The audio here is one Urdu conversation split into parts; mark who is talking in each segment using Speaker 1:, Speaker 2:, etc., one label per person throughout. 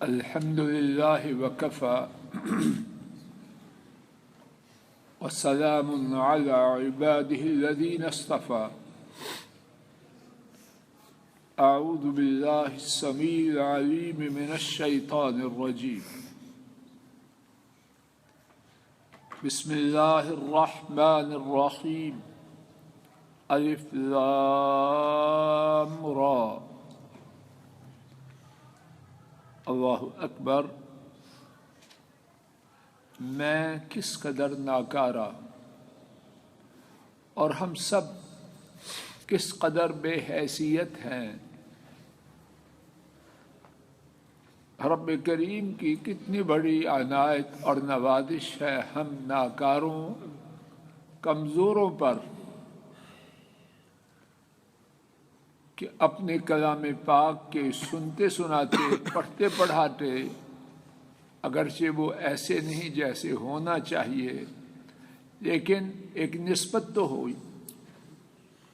Speaker 1: الحمد لله وكفى وسلام على عباده الذين اصطفى. أعوذ بالله السميع العليم من الشيطان الرجيم. بسم الله الرحمن الرحيم. الف لام را. اللہ اکبر. میں کس قدر ناکارہ اور ہم سب کس قدر بے حیثیت ہیں. رب کریم کی کتنی بڑی عنایت اور نوازش ہے ہم ناکاروں کمزوروں پر کہ اپنے کلام پاک کے سنتے سناتے پڑھتے پڑھاتے اگرچہ وہ ایسے نہیں جیسے ہونا چاہیے لیکن ایک نسبت تو ہوئی.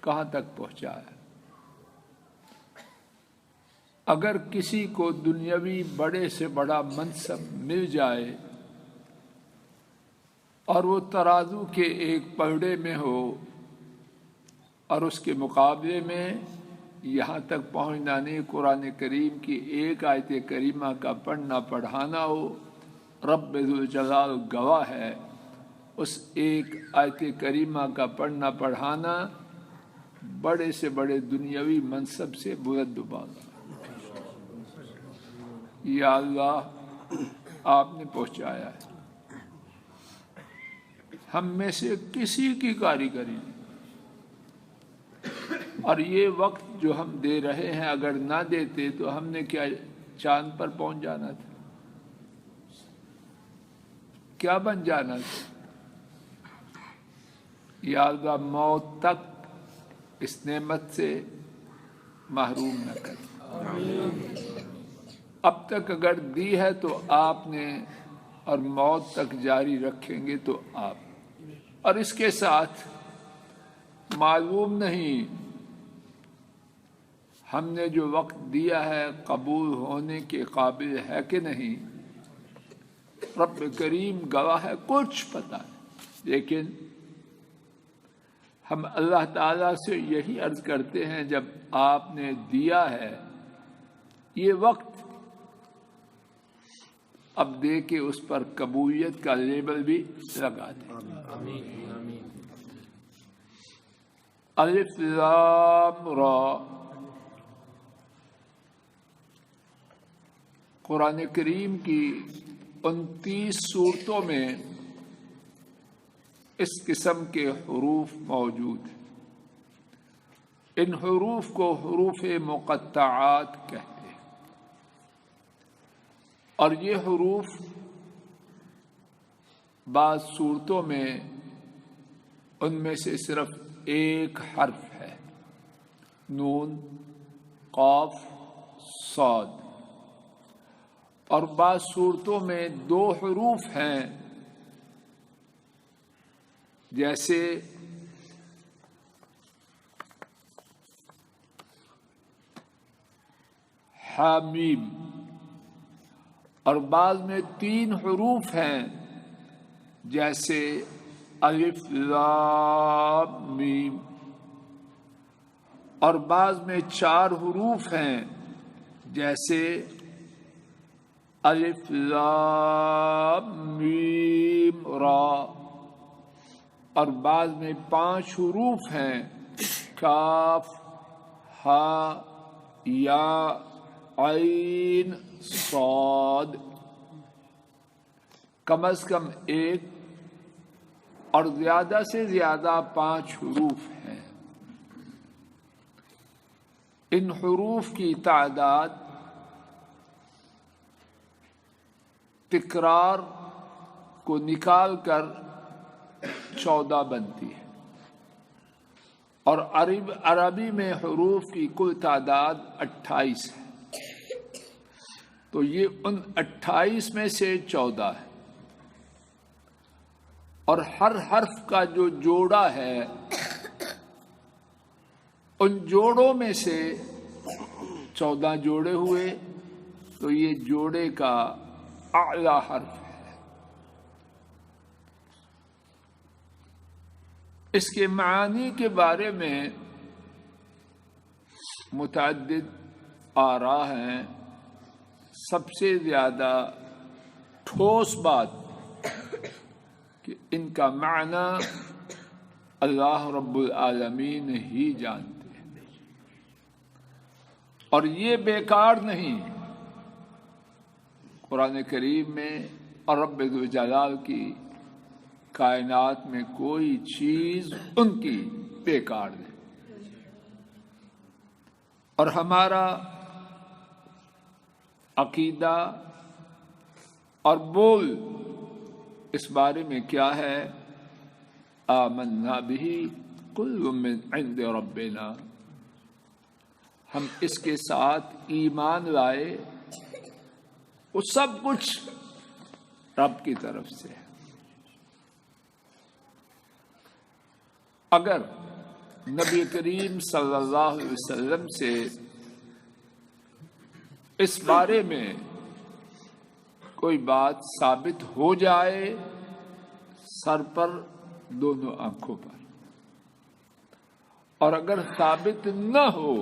Speaker 1: کہاں تک پہنچا ہے؟ اگر کسی کو دنیاوی بڑے سے بڑا منصب مل جائے اور وہ ترازو کے ایک پلڑے میں ہو اور اس کے مقابلے میں یہاں تک پہنچنا نہیں قرآن کریم کی ایک آیت کریمہ کا پڑھنا پڑھانا ہو، رب ذوالجلال گواہ ہے اس ایک آیت کریمہ کا پڑھنا پڑھانا بڑے سے بڑے دنیاوی منصب سے بلند بالا. یا اللہ آپ نے پہنچایا ہے. ہم میں سے کسی کی کاریگری نہیں. اور یہ وقت جو ہم دے رہے ہیں اگر نہ دیتے تو ہم نے کیا چاند پر پہنچ جانا تھا؟ کیا بن جانا تھا؟ یا اللہ موت تک اس نعمت سے محروم نہ کر. اب تک اگر دی ہے تو آپ نے اور موت تک جاری رکھیں گے تو آپ. اور اس کے ساتھ معلوم نہیں ہم نے جو وقت دیا ہے قبول ہونے کے قابل ہے کہ نہیں. رب کریم گواہ ہے کچھ پتہ نہیں. لیکن ہم اللہ تعالیٰ سے یہی عرض کرتے ہیں جب آپ نے دیا ہے یہ وقت اب دے کے اس پر قبولیت کا لیبل بھی لگا دیں. الف لام را. قرآن کریم کی 29 صورتوں میں اس قسم کے حروف موجود ہیں. ان حروف کو حروف مقطعات کہتے ہیں اور یہ حروف بعض صورتوں میں ان میں سے صرف ایک حرف ہے، نون قاف صاد، اور بعض صورتوں میں 2 حروف ہیں جیسے حامیم، اور بعض میں 3 حروف ہیں جیسے الف لام میم، اور بعض میں 4 حروف ہیں جیسے الف لام میم را، اور بعض میں 5 حروف ہیں کاف ہا یا عین صاد. کم از کم 1 اور زیادہ سے زیادہ 5 حروف ہیں. ان حروف کی تعداد تکرار کو نکال کر 14 بنتی ہے، اور عربی میں حروف کی کل تعداد 28 ہے. تو یہ ان 28 میں سے 14 ہے، اور ہر حرف کا جو جوڑا ہے ان جوڑوں میں سے 14 جوڑے ہوئے تو یہ جوڑے کا اعلی حرف ہے۔ اس کے معانی کے بارے میں متعدد آراء ہیں۔ سب سے زیادہ ٹھوس بات کہ ان کا معنی اللہ رب العالمین ہی جانتے ہیں، اور یہ بیکار نہیں۔ قرآن کریم میں اور رب ذوالجلال کی کائنات میں کوئی چیز ان کی بیکار نہیں۔ اور ہمارا عقیدہ اور بول اس بارے میں کیا ہے؟ آمنا بہ کل من عند ربنا، ہم اس کے ساتھ ایمان لائے وہ سب کچھ رب کی طرف سے ہے۔ اگر نبی کریم صلی اللہ علیہ وسلم سے اس بارے میں کوئی بات ثابت ہو جائے، سر پر دونوں آنکھوں پر، اور اگر ثابت نہ ہو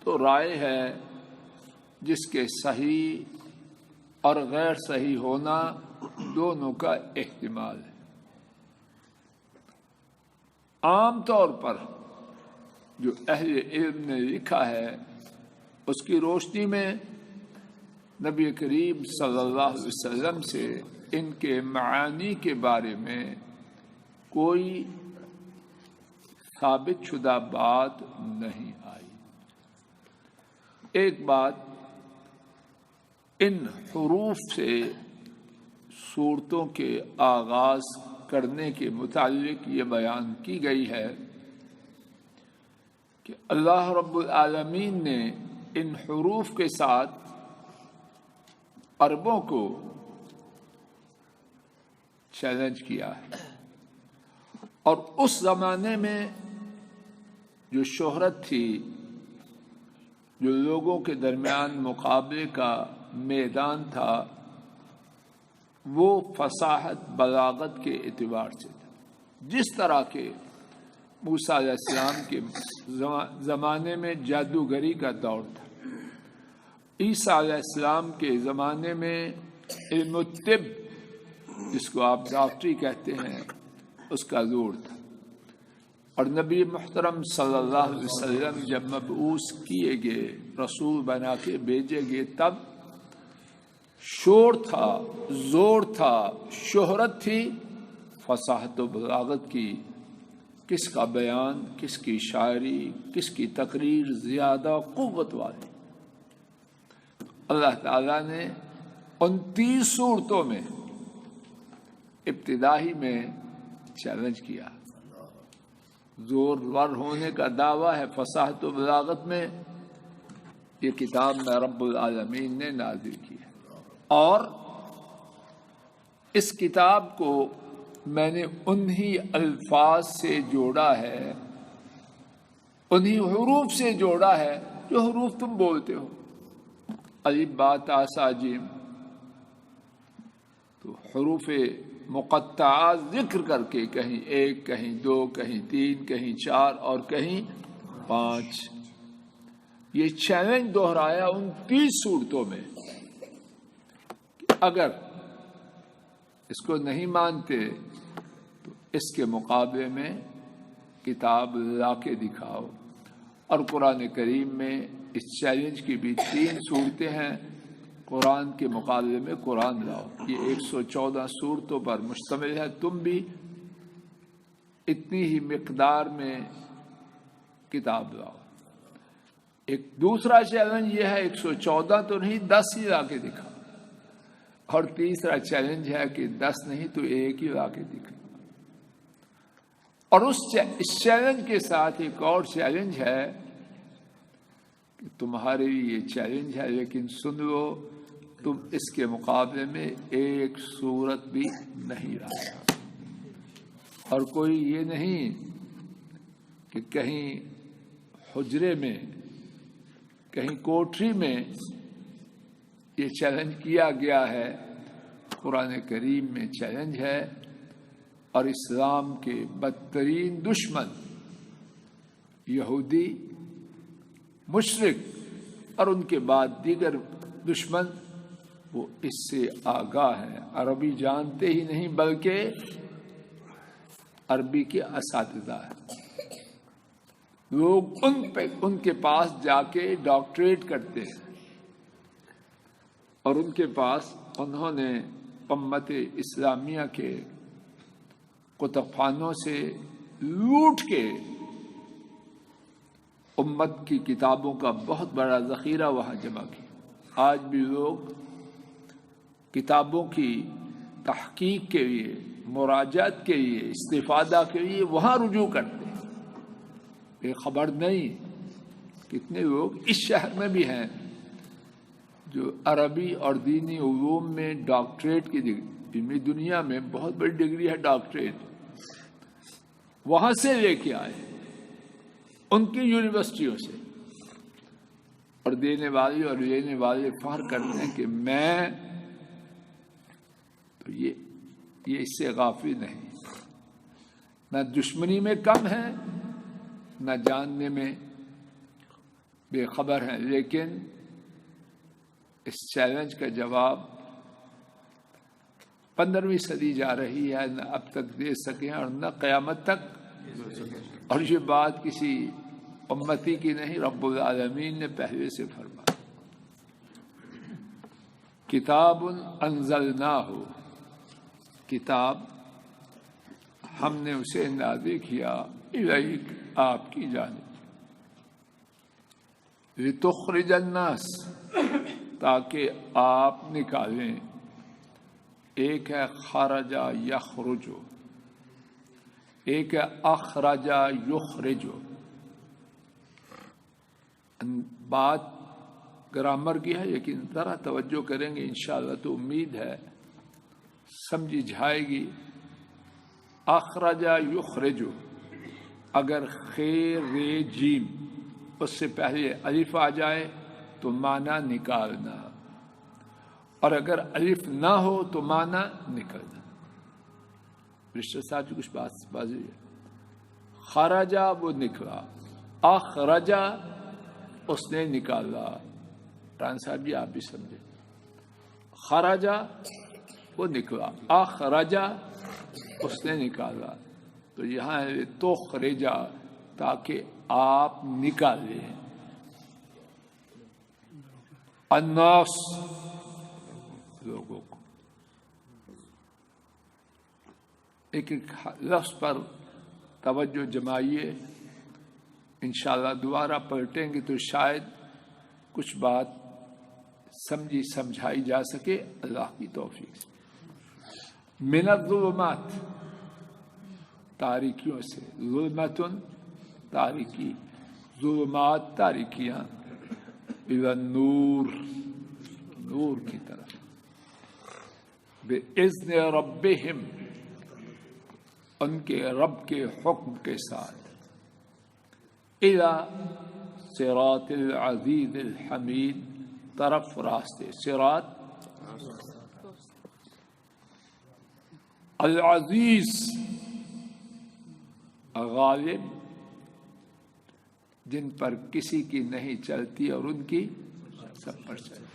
Speaker 1: تو رائے ہے جس کے صحیح اور غیر صحیح ہونا دونوں کا احتمال ہے۔ عام طور پر جو اہل علم نے لکھا ہے اس کی روشنی میں نبی کریم صلی اللہ علیہ وسلم سے ان کے معانی کے بارے میں کوئی ثابت شدہ بات نہیں آئی۔ ایک بات ان حروف سے صورتوں کے آغاز کرنے کے متعلق یہ بیان کی گئی ہے کہ اللہ رب العالمین نے ان حروف کے ساتھ عربوں کو چیلنج کیا ہے، اور اس زمانے میں جو شہرت تھی، جو لوگوں کے درمیان مقابلے کا میدان تھا، وہ فصاحت بلاغت کے اعتبار سے تھا۔ جس طرح کے موسیٰ علیہ السلام کے زمانے میں جادوگری کا دور تھا، عیسیٰ علیہ السلام کے زمانے میں علم الطب، جس کو آپ ڈاکٹری کہتے ہیں، اس کا زور تھا، اور نبی محترم صلی اللہ علیہ وسلم جب مبعوث کیے گئے، رسول بنا کے بھیجے گئے، تب شور تھا، زور تھا، شہرت تھی فصاحت و بلاغت کی۔ کس کا بیان، کس کی شاعری، کس کی تقریر زیادہ قوت والی۔ اللہ تعالیٰ نے 29 صورتوں میں ابتدائی میں چیلنج کیا۔ زور ور ہونے کا دعویٰ ہے فصاحت و بلاغت میں، یہ کتاب میں رب العالمین نے نازل کی ہے، اور اس کتاب کو میں نے انہی الفاظ سے جوڑا ہے، انہی حروف سے جوڑا ہے جو حروف تم بولتے ہو، الف با تا سا جیم۔ تو حروف مقطعات ذکر کر کے کہیں 1، کہیں 2، کہیں 3، کہیں 4 اور کہیں 5، یہ چیلنج دہرایا 29 صورتوں میں۔ اگر اس کو نہیں مانتے تو اس کے مقابلے میں کتاب لا کے دکھاؤ، اور قرآن کریم میں اس چیلنج کی بھی 3 صورتیں ہیں۔ قرآن کے مقابلے میں قرآن لاؤ، یہ 114 صورتوں پر مشتمل ہے، تم بھی اتنی ہی مقدار میں کتاب لاؤ۔ ایک دوسرا چیلنج یہ ہے 114 تو نہیں 10 ہی لا کے دکھاؤ، اور تیسرا چیلنج ہے کہ 10 نہیں تو 1 ہی لا کے دکھاؤ۔ اور اس چیلنج کے ساتھ ایک اور چیلنج ہے کہ تمہارے لیے یہ چیلنج ہے، لیکن سن لو، تم اس کے مقابلے میں 1 سورت بھی نہیں لایا، اور کوئی یہ نہیں کہ کہیں حجرے میں، کہیں کوٹری میں یہ چیلنج کیا گیا ہے، قرآن کریم میں چیلنج ہے، اور اسلام کے بدترین دشمن یہودی، مشرک اور ان کے بعد دیگر دشمن وہ اس سے آگاہ ہیں، عربی جانتے ہی نہیں بلکہ عربی کے اساتذہ ہیں۔ لوگ ان کے پاس جا کے ڈاکٹریٹ کرتے ہیں، اور ان کے پاس انہوں نے امت اسلامیہ کے کتب خانوں سے لوٹ کے امت کی کتابوں کا بہت بڑا ذخیرہ وہاں جمع کیا۔ آج بھی لوگ کتابوں کی تحقیق کے لیے، مراجعت کے لیے، استفادہ کے لیے وہاں رجوع کرتے ہیں۔ یہ خبر نہیں کتنے لوگ اس شہر میں بھی ہیں جو عربی اور دینی علوم میں ڈاکٹریٹ کی ڈگری، دنیا میں بہت بڑی ڈگری ہے ڈاکٹریٹ، وہاں سے لے کے آئے، ان کی یونیورسٹیوں سے، اور دینے والے اور لینے والے فخر کرتے ہیں کہ میں تو یہ اس سے غافل نہیں، نہ دشمنی میں کم ہے، نہ جاننے میں بے خبر ہیں، لیکن اس چیلنج کا جواب 15ویں صدی جا رہی ہے، نہ اب تک دے سکیں اور نہ قیامت تک، اور یہ بات کسی امتی کی نہیں، رب العالمین نے پہلے سے فرمایا۔ کتاب انزلناہ، کتاب ہم نے اسے نازل کیا، الیک، آپ کی جانب، لتخرج الناس، تاکہ آپ نکالیں، ایک ہے خرج یخرج، ایک ہے اخرج یخرج۔ بات گرامر کی ہے لیکن ذرا توجہ کریں گے انشاءاللہ تو امید ہے سمجھی جائے گی۔ اخرج یخرج، اگر خیر ر جیم اس سے پہلے الف آ جائے تو معنی نکالنا، اور اگر الف نہ ہو تو معنی نکلنا۔ رشتہ صاحب جی کچھ بازی ہے، خرجا وہ نکلا، اخرجا اس نے نکالا، ران صاحب جی آپ بھی سمجھے، خرجا وہ نکلا، اخرجا اس نے نکالا، تو یہاں ہے تو خرجا، تاکہ آپ نکالیں، الناس، لوگوں کو۔ ایک ایک لفظ پر توجہ جمائیے، انشاءاللہ دوبارہ پلٹیں گے تو شاید کچھ بات سمجھی سمجھائی جا سکے، اللہ کی توفیق سے۔ من الظلمات، تاریکیوں سے، ظلمتن تاریکی، ظلمات تاریکیاں، الی النور، نور کی طرف، باذن ربہم، ان کے رب کے حکم کے ساتھ، الی صراط العزیز الحمید، طرف راستے، صراط العزیز، غالب، جن پر کسی کی نہیں چلتی اور ان کی سب پر چلتی،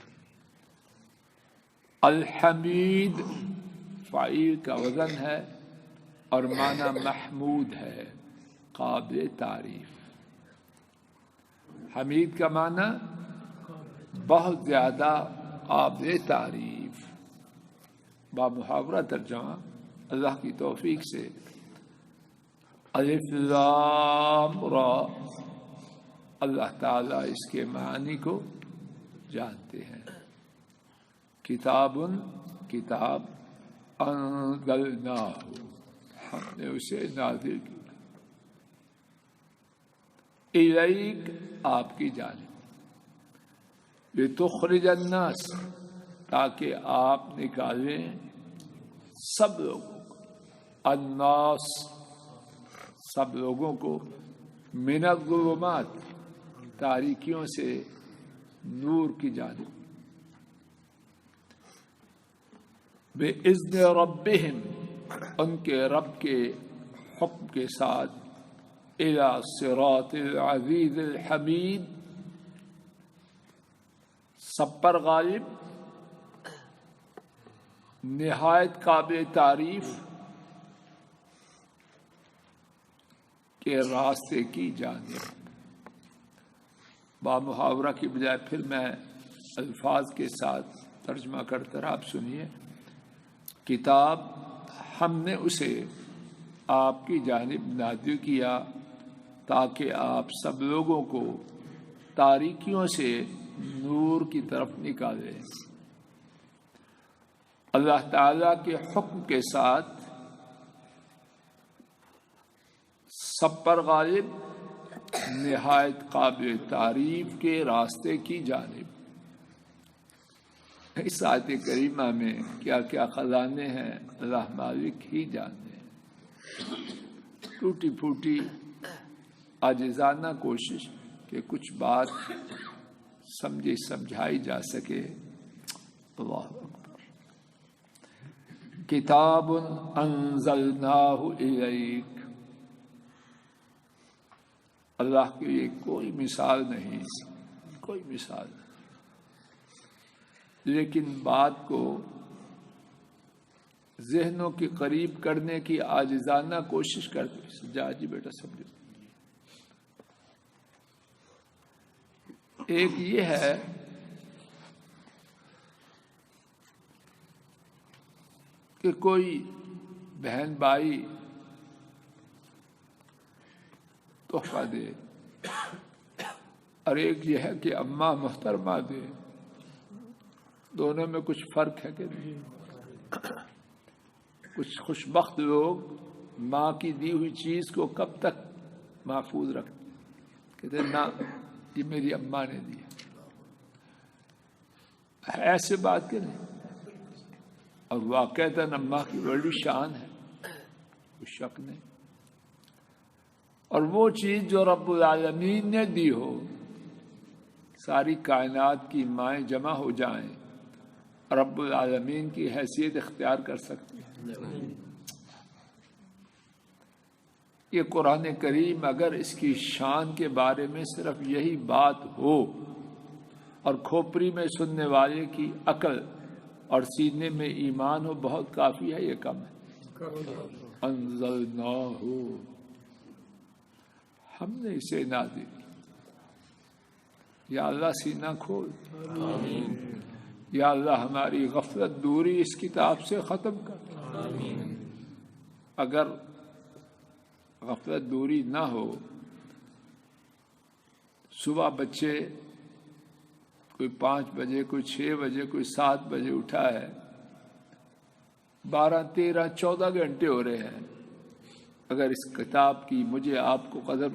Speaker 1: الحمید فاعل کا وزن ہے اور معنی محمود ہے، قابل تعریف۔ حمید کا معنی بہت زیادہ قابل تعریف۔ بامحاورہ ترجمہ اللہ کی توفیق سے، الف لام را، اللہ تعالیٰ اس کے معنی کو جانتے ہیں۔ کتاب، کتاب، انزلناہ، ہم نے اسے نازل کیا، الیک، آپ کی جانب، لتخرج الناس، تاکہ آپ نکالیں سب لوگوں کو، الناس، سب لوگوں کو، من الظلمات، تاریکیوں سے نور کی جانب، بِإِذْنِ رَبِّهِمْ، ان کے رب کے حکم کے ساتھ، إِلَى صِرَاطِ الْعَزِيزِ الْحَمِيدِ، سب پر غالب، نہایت قابل تعریف کے راستے کی جانب۔ با محاورہ کی بجائے پھر میں الفاظ کے ساتھ ترجمہ کرتا رہا، آپ سنیے۔ کتاب ہم نے اسے آپ کی جانب نازل کیا تاکہ آپ سب لوگوں کو تاریکیوں سے نور کی طرف نکالیں۔ اللہ تعالی کے حکم کے ساتھ سب پر غالب، نہایت قابل تعریف کے راستے کی جانب۔ اس آیت کریمہ میں کیا کیا خزانے ہیں اللہ مالک ہی جانتے ہیں۔ ٹوٹی پھوٹی عاجزانہ کوشش کہ کچھ بات سمجھائی جا سکے۔ اللہ اکبر۔ کتاب انزلناہ الیک، اللہ کے لیے کوئی مثال نہیں، کوئی مثال نہیں، لیکن بات کو ذہنوں کے قریب کرنے کی عاجزانہ کوشش کرتے۔ جا جی بیٹا سمجھو۔ ایک یہ ہے کہ کوئی بہن بھائی تحفہ دے، اور ایک یہ ہے کہ اماں محترمہ دے۔ دونوں میں کچھ فرق ہے کہ نہیں؟ کچھ خوش بخت لوگ ماں کی دی ہوئی چیز کو کب تک محفوظ رکھتے، کہتے ہیں نا یہ میری اماں نے دی، ایسے بات کہ نہیں؟ اور واقعتاً اماں کی بڑی شان ہے، کوئی شک نہیں۔ اور وہ چیز جو رب العالمین نے دی ہو، ساری کائنات کی مائیں جمع ہو جائیں، رب العالمین کی حیثیت اختیار کر سکتی ہے۔ یہ قرآن کریم اگر اس کی شان کے بارے میں صرف یہی بات ہو، اور کھوپڑی میں سننے والے کی عقل اور سینے میں ایمان ہو، بہت کافی ہے، یہ کم ہے۔ انزلناہ، ہم نے اسے نازل کیا۔ یا اللہ سینہ کھول، آمین۔ یا اللہ ہماری غفلت دوری اس کتاب سے ختم کر، آمین۔ اگر غفلت دوری نہ ہو، صبح بچے کوئی 5 بجے، کوئی 6 بجے، کوئی 7 بجے اٹھا ہے، 12 13 14 گھنٹے ہو رہے ہیں۔ اگر اس کتاب کی مجھے آپ کو قدر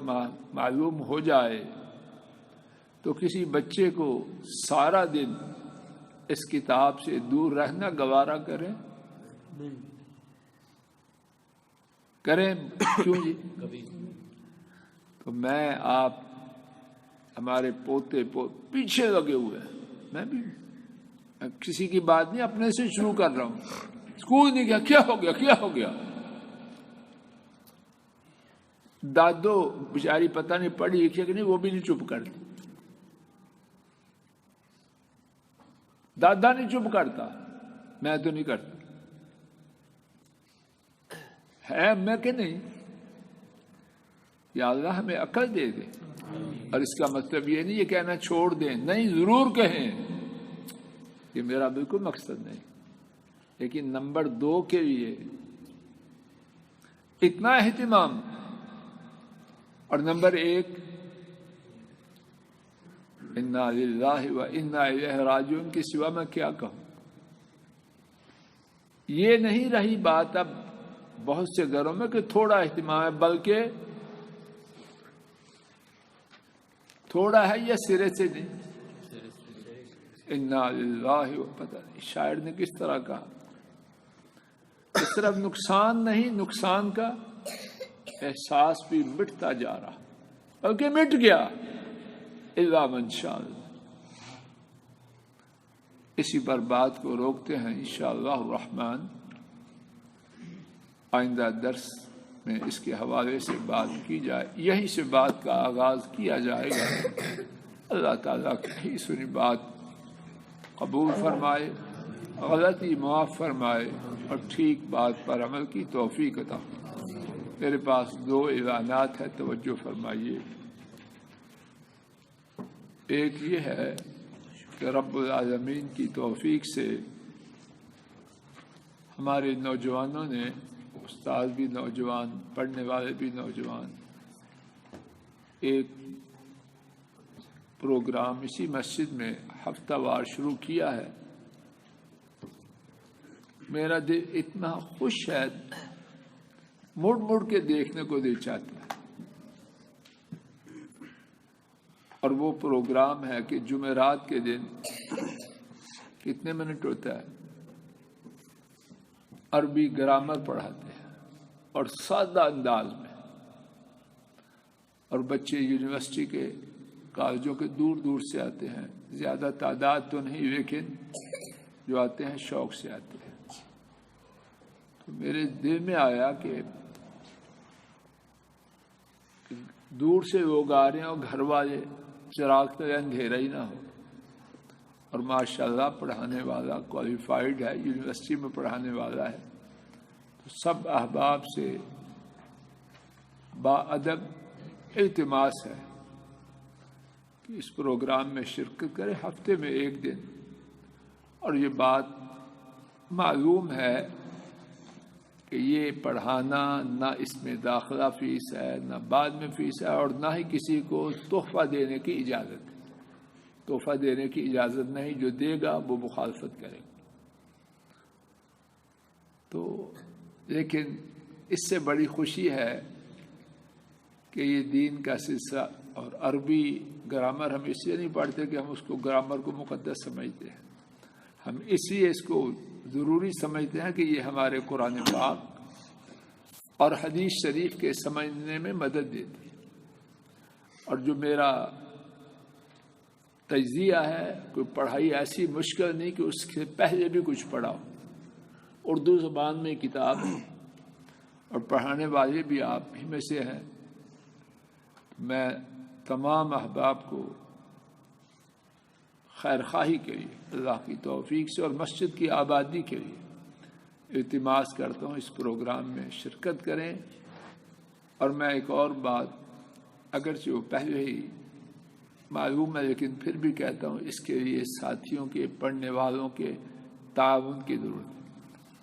Speaker 1: معلوم ہو جائے تو کسی بچے کو سارا دن اس کتاب سے دور رہنا گوارا کریں؟ کریں کیوں جی؟ تو میں آپ ہمارے پوتے پیچھے لگے ہوئے ہیں، میں بھی کسی کی بات نہیں، اپنے سے شروع کر رہا ہوں۔ اسکول نہیں گیا، کیا ہو گیا، کیا ہو گیا؟ دادو بیچاری پتہ نہیں پڑھی لکھی کہ نہیں، وہ بھی نہیں چپ کرتی، دادا نہیں چپ کرتا، میں تو نہیں کرتا، ہے میں کہ نہیں؟ یا اللہ ہمیں عقل دے دے۔ اور اس کا مطلب یہ نہیں یہ کہنا چھوڑ دیں، نہیں، ضرور کہیں، یہ میرا بالکل مقصد نہیں، لیکن نمبر 2 کے لیے اتنا اہتمام، اور نمبر 1 انا للہ و انا الیہ راجعون کے سوا میں کیا کہوں؟ یہ نہیں رہی بات اب بہت سے گھروں میں کہ تھوڑا اہتمام ہے، بلکہ تھوڑا ہے یا سرے سے نہیں۔ انا للہ و، پتہ نہیں شاعر نے کس طرح کہا، صرف نقصان نہیں، نقصان کا احساس بھی مٹتا جا رہا، بلکہ مٹ گیا، الا من شاء اللہ۔ کسی پر بات کو روکتے ہیں، انشاءاللہ الرحمن آئندہ درس میں اس کے حوالے سے بات کی جائے، یہی سے بات کا آغاز کیا جائے گا۔ اللہ تعالیٰ کہیں سنی بات قبول فرمائے، غلطی معاف فرمائے اور ٹھیک بات پر عمل کی توفیق عطا فرمائے۔ میرے پاس 2 اعلانات ہیں، توجہ فرمائیے۔ ایک یہ ہے کہ رب العالمین کی توفیق سے ہمارے نوجوانوں نے، استاد بھی نوجوان، پڑھنے والے بھی نوجوان، ایک پروگرام اسی مسجد میں ہفتہ وار شروع کیا ہے۔ میرا دل اتنا خوش ہے، مڑ مڑ کے دیکھنے کو دل چاہتا ہے۔ اور وہ پروگرام ہے کہ جمعرات کے دن کتنے منٹ ہوتا ہے، عربی گرامر پڑھاتے ہیں اور سادہ انداز میں، اور بچے یونیورسٹی کے، کالجوں کے دور دور سے آتے ہیں، زیادہ تعداد تو نہیں لیکن جو آتے ہیں شوق سے آتے ہیں۔ تو میرے دل میں آیا کہ دور سے لوگ آ رہے ہیں اور گھر والے چراغ تلے اندھیرا ہی نہ ہو، اور ماشاءاللہ پڑھانے والا کوالیفائڈ ہے، یونیورسٹی میں پڑھانے والا ہے، تو سب احباب سے با ادب التماس ہے کہ اس پروگرام میں شرکت کرے ہفتے میں 1 دن۔ اور یہ بات معلوم ہے کہ یہ پڑھانا نہ اس میں داخلہ فیس ہے، نہ بعد میں فیس ہے، اور نہ ہی کسی کو تحفہ دینے کی اجازت ہے۔ تحفہ دینے کی اجازت نہیں، جو دے گا وہ مخالفت کرے گا۔ تو لیکن اس سے بڑی خوشی ہے کہ یہ دین کا سلسلہ، اور عربی گرامر ہم اس لیے نہیں پڑھتے کہ ہم اس کو گرامر کو مقدس سمجھتے ہیں، ہم اس لیے اس کو ضروری سمجھتے ہیں کہ یہ ہمارے قرآن پاک اور حدیث شریف کے سمجھنے میں مدد دیتی ہے۔ اور جو میرا تجزیہ ہے، کوئی پڑھائی ایسی مشکل نہیں کہ اس سے پہلے بھی کچھ پڑھا ہو۔ اردو زبان میں کتاب ہے اور پڑھانے والے بھی آپ ہی میں سے ہیں۔ میں تمام احباب کو خیر خواہی کے لیے اللہ کی توفیق سے اور مسجد کی آبادی کے لیے التماس کرتا ہوں اس پروگرام میں شرکت کریں۔ اور میں ایک اور بات، اگرچہ وہ پہلے ہی معلوم ہے لیکن پھر بھی کہتا ہوں، اس کے لیے ساتھیوں کے، پڑھنے والوں کے تعاون کی ضرورت ہے،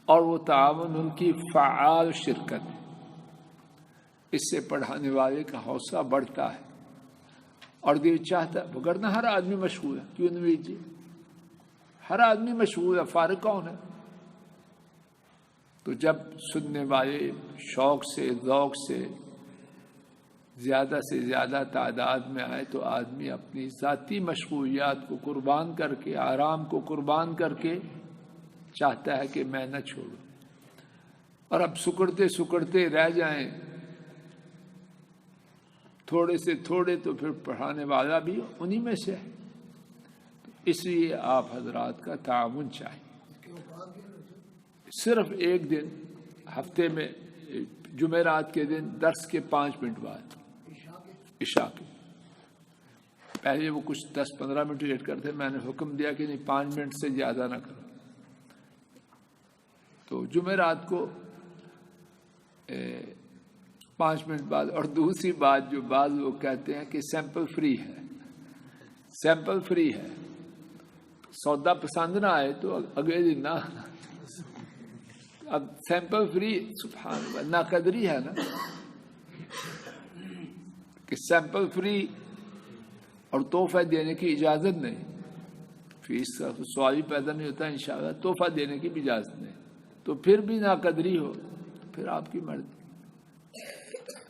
Speaker 1: اور وہ تعاون ان کی فعال شرکت ہے۔ اس سے پڑھانے والے کا حوصلہ بڑھتا ہے اور دل چاہتا ہے، وگرنہ ہر آدمی مشغول ہے، کیوں نہیں جی؟ ہر آدمی مشغول ہے، فارغ کون ہے؟ تو جب سننے والے شوق سے، ذوق سے زیادہ سے زیادہ تعداد میں آئے تو آدمی اپنی ذاتی مشغولیات کو قربان کر کے، آرام کو قربان کر کے چاہتا ہے کہ میں نہ چھوڑوں۔ اور اب سکڑتے سکڑتے رہ جائیں تھوڑے سے تھوڑے، تو پھر پڑھانے والا بھی انہی میں سے ہے۔ تو اس لیے آپ حضرات کا تعاون چاہیے۔ صرف 1 دن ہفتے میں، جمعرات کے دن درس کے 5 منٹ بعد، عشاء کے پہلے وہ کچھ 10-15 منٹ لیٹ کرتے، میں نے حکم دیا کہ نہیں 5 منٹ سے زیادہ نہ کرو۔ تو جمعرات کو 5 منٹ بعد۔ اور دوسری بات جو بعض لوگ کہتے ہیں کہ سیمپل فری ہے، سیمپل فری ہے، سودا پسند نہ آئے تو اگلے دن نہ۔ اب سیمپل فری، سبحان اللہ، ناقدری ہے نا کہ سیمپل فری اور تحفہ دینے کی اجازت نہیں۔ فیس کا سوال ہی پیدا نہیں ہوتا، انشاءاللہ تحفہ دینے کی بھی اجازت نہیں، تو پھر بھی ناقدری ہو، پھر آپ کی مرضی۔